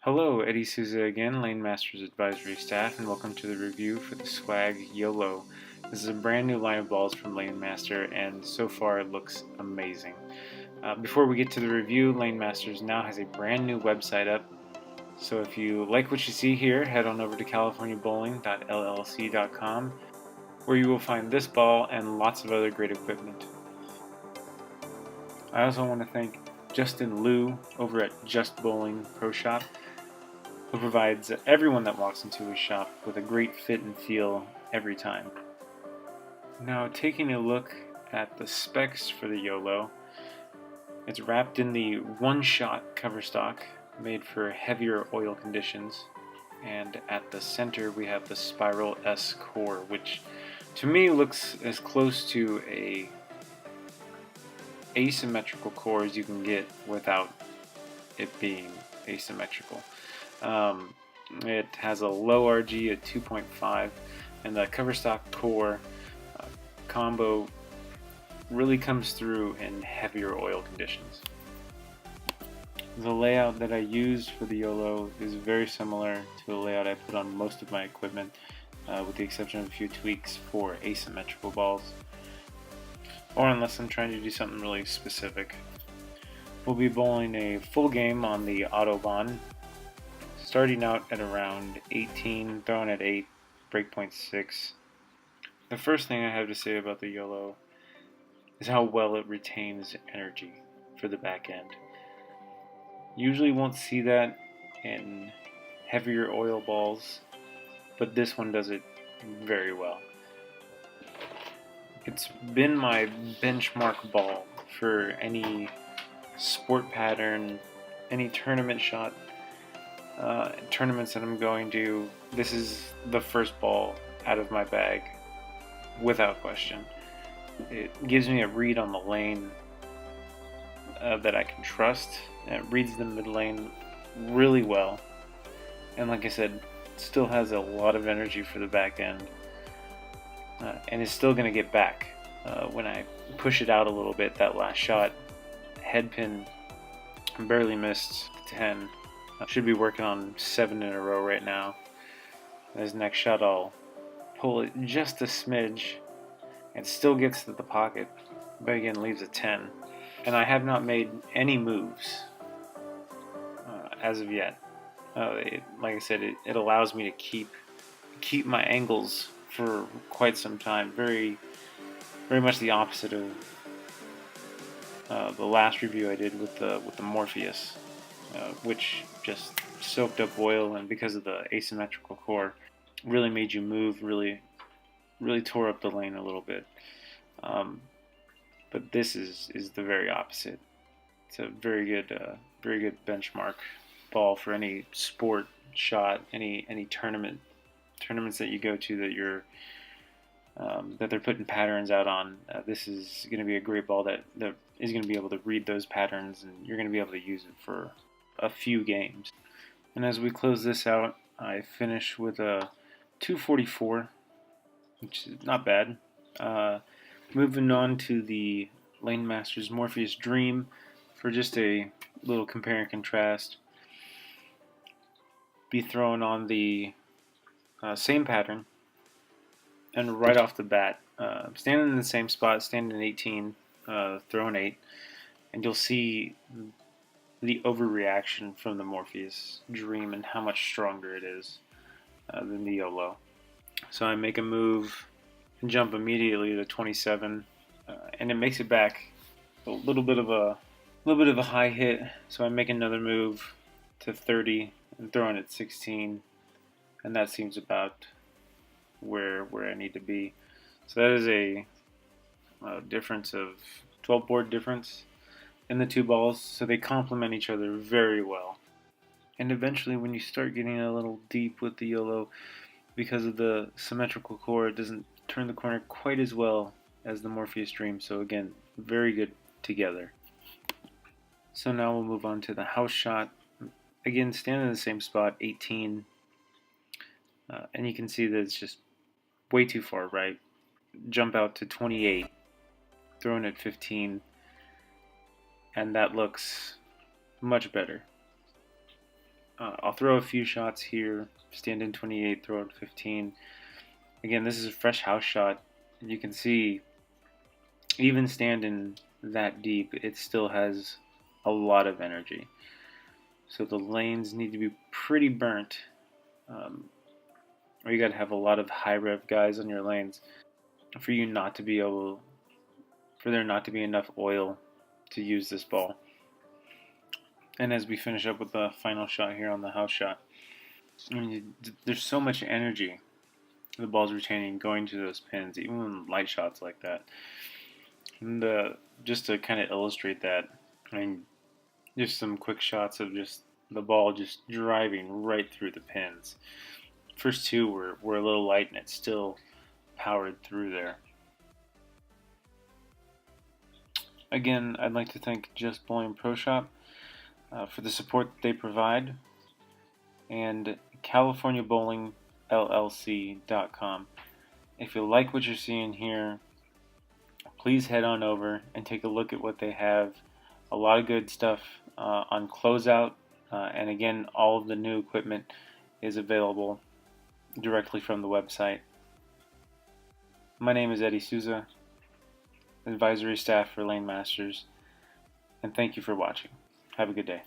Hello, Eddie Souza again, Lane Masters Advisory Staff, and welcome to the review for the Swag Yolo. This is a brand new line of balls from Lane Master, and so far it looks amazing. Before we get to the review, Lane Masters now has a brand new website up, so if you like what you see here, head on over to californiabowling.llc.com, where you will find this ball and lots of other great equipment. I also want to thank Justin Liu over at Just Bowling Pro Shop, who provides everyone that walks into his shop with a great fit and feel every time. Now, taking a look at the specs for the Yolo, it's wrapped in the one-shot cover stock made for heavier oil conditions, and at the center we have the Spiral S core, which to me looks as close to a asymmetrical core as you can get without it being asymmetrical. It has a low RG at 2.5, and the cover stock core combo really comes through in heavier oil conditions. The layout that I used for the Yolo is very similar to the layout I put on most of my equipment, with the exception of a few tweaks for asymmetrical balls, or unless I'm trying to do something really specific. We'll be bowling a full game on the Autobahn, starting out at around 18, throwing at 8, breakpoint 6. The first thing I have to say about the Yolo is how well it retains energy for the back end. Usually won't see that in heavier oil balls, but this one does it very well. It's been my benchmark ball for any sport pattern, any tournament shot, tournaments that I'm going to. This is the first ball out of my bag without question. It gives me a read on the lane that I can trust. It reads the mid lane really well, and like I said, still has a lot of energy for the back end, and is still going to get back when I push it out a little bit. That last shot, head pin, barely missed 10. Should be working on 7 in a row right now. His next shot, I'll pull it just a smidge, and still gets to the pocket, but again leaves a 10. And I have not made any moves as of yet. Like I said, it allows me to keep my angles for quite some time. Very, very much the opposite of the last review I did with the Morpheus, which just soaked up oil, and because of the asymmetrical core, really made you move, really tore up the lane a little bit. But this is the very opposite. It's a very good benchmark ball for any sport shot, any tournaments that you go to that you're that they're putting patterns out on. This is going to be a great ball that is going to be able to read those patterns, and you're going to be able to use it for a few games. And as we close this out, I finish with a 244, which is not bad. Moving on to the Lane Masters Morpheus Dream for just a little compare and contrast. Be throwing on the same pattern, and right off the bat, standing in the same spot, standing 18, throwing 8, and you'll see the overreaction from the Morpheus Dream and how much stronger it is than the Yolo. So I make a move and jump immediately to 27, and it makes it back a little bit of a high hit. So I make another move to 30 and throwing at 16, and that seems about where I need to be. So that is a difference of 12 board difference in the two balls, so they complement each other very well. And eventually, when you start getting a little deep with the Yolo, because of the symmetrical core, it doesn't turn the corner quite as well as the Morpheus Dream. So again, very good together. So now we'll move on to the house shot. Again, standing in the same spot, 18, and you can see that it's just way too far right. Jump out to 28, throwing at 15, and that looks much better. I'll throw a few shots here, stand in 28, throw at 15. Again, this is a fresh house shot. You can see, even standing that deep, it still has a lot of energy. So the lanes need to be pretty burnt, or you got to have a lot of high rev guys on your lanes for you not to be able, for there not to be enough oil to use this ball. And as we finish up with the final shot here on the house shot, I mean, there's so much energy the ball's retaining going to those pins, even in light shots like that. And just to kind of illustrate that, I mean, just some quick shots of just the ball just driving right through the pins. First two were a little light and it still powered through there. Again, I'd like to thank Just Bowling Pro Shop for the support that they provide, and CaliforniaBowlingLLC.com. If you like what you're seeing here, please head on over and take a look at what they have. A lot of good stuff on closeout, and again, all of the new equipment is available directly from the website. My name is Eddie Souza, advisory staff for Lane Masters, and thank you for watching. Have a good day.